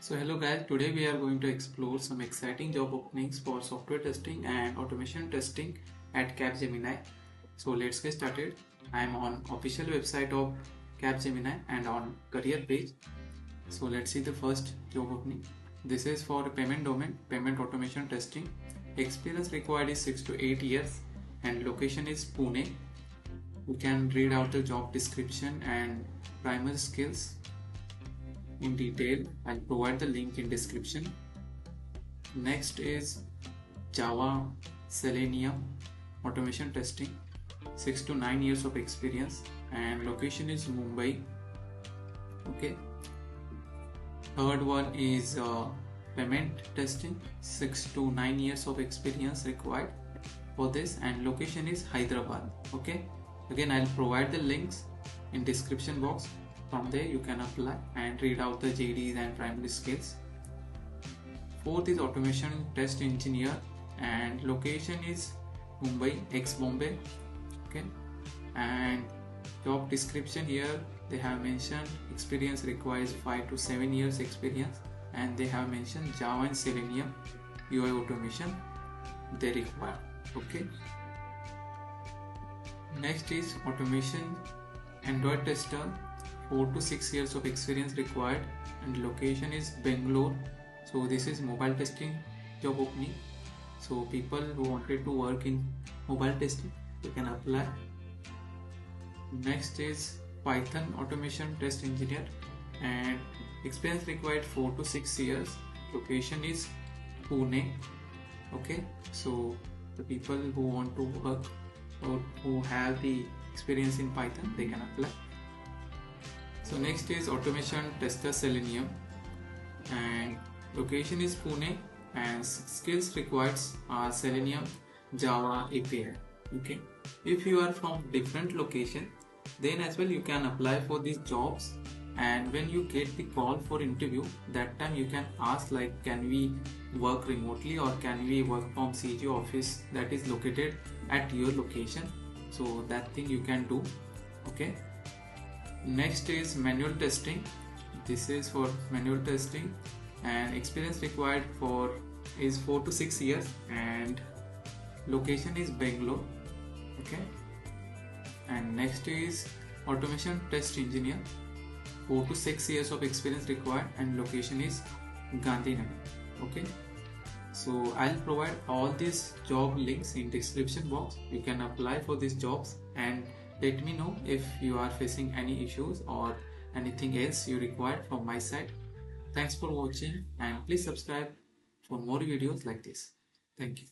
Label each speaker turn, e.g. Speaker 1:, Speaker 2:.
Speaker 1: So hello guys, today we are going to explore some exciting job openings for software testing and automation testing at Capgemini. So let's get started. I am on official website of Capgemini and on career page. So let's see the first job opening. This is for payment domain, payment automation testing. Experience required is 6 to 8 years and location is Pune. You can read out the job description and primary skills in detail. I'll provide the link in description. Next is Java Selenium automation testing, 6 to 9 years of experience and location is Mumbai. Okay. Third one is payment testing, 6 to 9 years of experience required for this and location is Hyderabad. Okay. Again, I'll provide the links in description box. From there you can apply and read out the JDs and primary skills. Fourth is automation test engineer and location is Mumbai, ex-Bombay. Okay, and job description here they have mentioned experience requires 5 to 7 years experience and they have mentioned Java and Selenium UI automation they require. Okay. Next is automation Android tester, 4 to 6 years of experience required and location is Bangalore. So this is mobile testing job opening. So people who wanted to work in mobile testing, they can apply. Next is Python automation test engineer and experience required 4 to 6 years. Location is Pune. Okay, so the people who want to work or who have the experience in Python, they can apply. So next is automation tester Selenium and location is Pune and skills required are Selenium, Java, API. Okay, if you are from different location, then as well you can apply for these jobs, and when you get the call for interview, that time you can ask like, can we work remotely or can we work from CG office that is located at your location. So that thing you can do. Okay. Next is manual testing. This is for manual testing and experience required for is 4 to 6 years and location is Bangalore. Okay. And next is automation test engineer, 4 to 6 years of experience required and location is Gandhinagar. Okay. So I'll provide all these job links in description box. You can apply for these jobs and let me know if you are facing any issues or anything else you require from my side. Thanks for watching and please subscribe for more videos like this. Thank you.